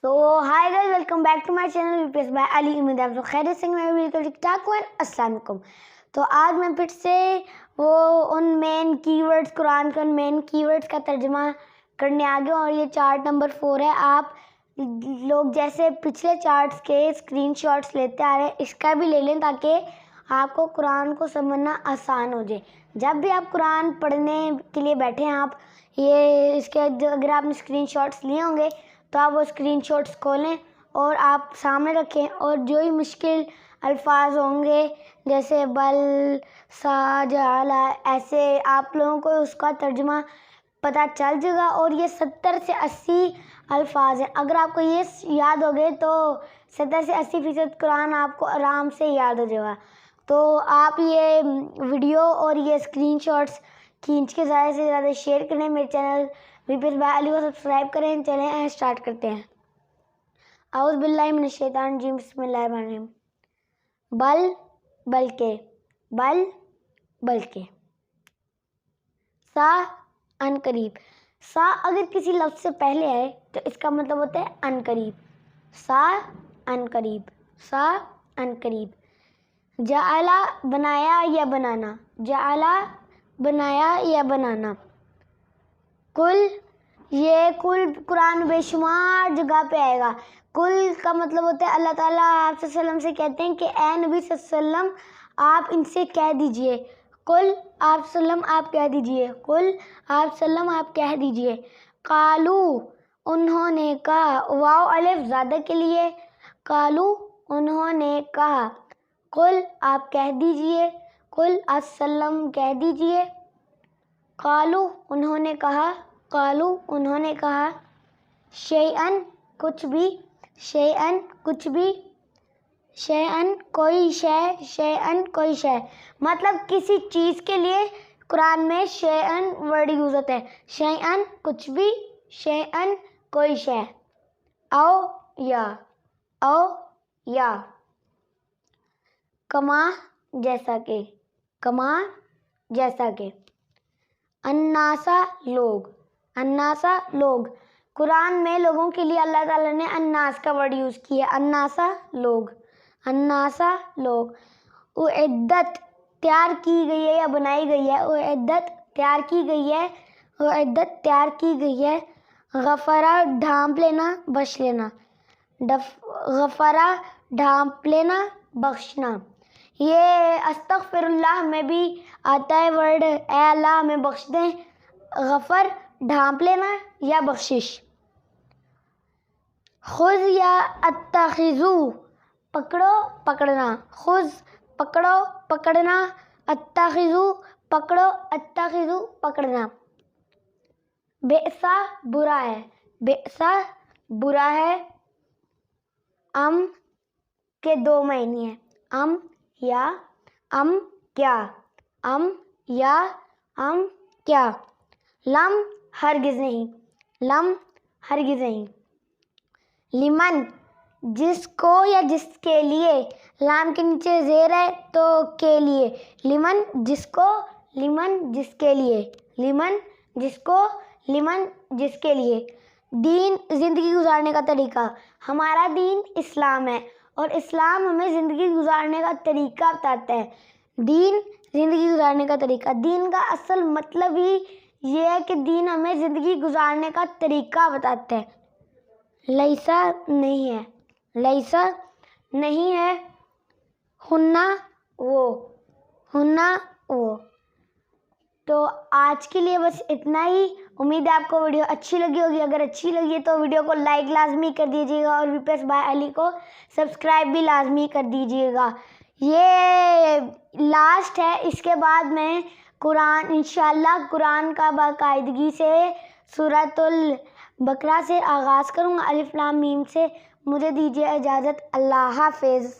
So hi guys, welcome back to my channel VPS by Ali। उम्मीद है आप सब खैरियत से मैं बिल्कुल ठीक ठाक हूँ। अस्सलाम वालेकुम। तो आज मैं फिर से वो उन मेन कीवर्ड्स कुरान के उन मेन कीवर्ड्स का तर्जुमा करने आ गया हूँ और ये चार्ट नंबर 4 है। आप लोग जैसे पिछले चार्ट्स के स्क्रीनशॉट्स लेते आ रहे हैं, इसका भी ले लें ताकि आपको कुरान को समझना आसान हो जाए। जब भी आप कुरान पढ़ने के लिए बैठे हैं, आप ये इसके अगर आपने स्क्रीनशॉट्स लिए होंगे तो आप वो स्क्रीनशॉट्स खोलें और आप सामने रखें, और जो ही मुश्किल अल्फाज होंगे जैसे बल, सा, जाला, ऐसे आप लोगों को उसका तर्जुमा पता चल जाएगा। और ये 70 से 80 अल्फाज हैं। अगर आपको ये याद हो गए तो 70 से 80% कुरान आपको आराम से याद हो जाएगा। तो आप ये वीडियो और ये स्क्रीनशॉट्स खींच के ज़्यादा से ज़्यादा शेयर करें। मेरे चैनल VPS by Ali को सब्सक्राइब करें। चलें स्टार्ट करते हैं। औज़ु बिल्लाहि मिनश शैतानिर रजीम, बिस्मिल्लाहिर्रहमानिर्रहीम। बल, बल्कि, बल, बल्कि। सा, अनकरीब। सा अगर किसी लफ्ज़ से पहले आए तो इसका मतलब होता है अनकरीब। सा, अनकरीब, सा, अनकरीब। जाअला, बनाया या बनाना, जाअला, बनाया या बनाना। कुल, ये कुल कुरान बेशुमार जगह पे आएगा। कुल का मतलब होता है अल्लाह ताला आप सल्लम से कहते हैं कि ए नबी सल्लम आप इनसे कह दीजिए, कुल आप सल्लम आप कह दीजिए, कुल आप सल्लम आप कह दीजिए। कालू, उन्होंने कहा, वाव अलिफ ज़्यादा के लिए, कालू उन्होंने कहा। कुल आप कह दीजिए, कुल आप सल्लम कह दीजिए। कालू उन्होंने कहा, कालू उन्होंने कहा। शैअन कुछ भी, शैअन कुछ भी, शैअन कोई शय, शैअन कोई शय। मतलब किसी चीज़ के लिए कुरान में शैअन वर्ड यूज़ होता है। शैअन कुछ भी, शैअन कोई शय। औ या, औ या। कमा जैसा के, कमा जैसा के। अन्नासा लोग, अन्नासा लोग। कुरान में लोगों के लिए अल्लाह ताला ने अन्नास का वर्ड यूज़ किया। अन्नासा लोग, अन्नासा लोग। उइद्दत तैयार की गई है या बनाई गई है, उइद्दत तैयार की गई है, उइद्दत तैयार की गई है। गफ़रा ढांप लेना, बख्श लेना, गफ़रा ढांप लेना, बख्शना। ये अस्तग़फ़िरुल्लाह में भी आता है वर्ड, ए अल्लाह हमें बख्श दें। गफ़र ढांप लेना या बख्शिश। खुज़ या अत्तख़िज़ू, पकड़ो पकड़ना, खुज़ पकड़ो पकड़ना, अत्तख़िज़ू पकड़ो, अत्तख़िज़ू पकड़ना। बेसा बुरा है, बेसा बुरा है। अम के 2 मायने हैं, अम या अम क्या, अम या अम क्या। लम हरगिज़ नहीं, लम हरगिज़ नहीं। लिमन जिसको या जिसके लिए, लाम के नीचे ज़ेर है तो के लिए। लिमन जिसको, लिमन जिसके लिए, लिमन जिसको, लिमन जिसके लिए। दीन ज़िंदगी गुजारने का तरीका। हमारा दीन इस्लाम है और इस्लाम हमें ज़िंदगी गुजारने का तरीका बताता है। दीन ज़िंदगी गुजारने का तरीका। दीन का असल मतलब ही ये है कि दीन हमें ज़िंदगी गुजारने का तरीका बताता है। लैसा नहीं है, लैसा नहीं है। हुन्ना वो, हुन्ना वो। तो आज के लिए बस इतना ही। उम्मीद है आपको वीडियो अच्छी लगी होगी। अगर अच्छी लगी है तो वीडियो को लाइक लाजमी कर दीजिएगा और VPS by Ali को सब्सक्राइब भी लाजमी कर दीजिएगा। ये लास्ट है, इसके बाद मैं कुरान इंशाल्लाह कुरान का बाकायदगी से सूरतुल बकरा से आगाज़ करूँगा, अलिफ लाम मीम से। मुझे दीजिए इजाज़त। अल्लाह हाफ़िज़।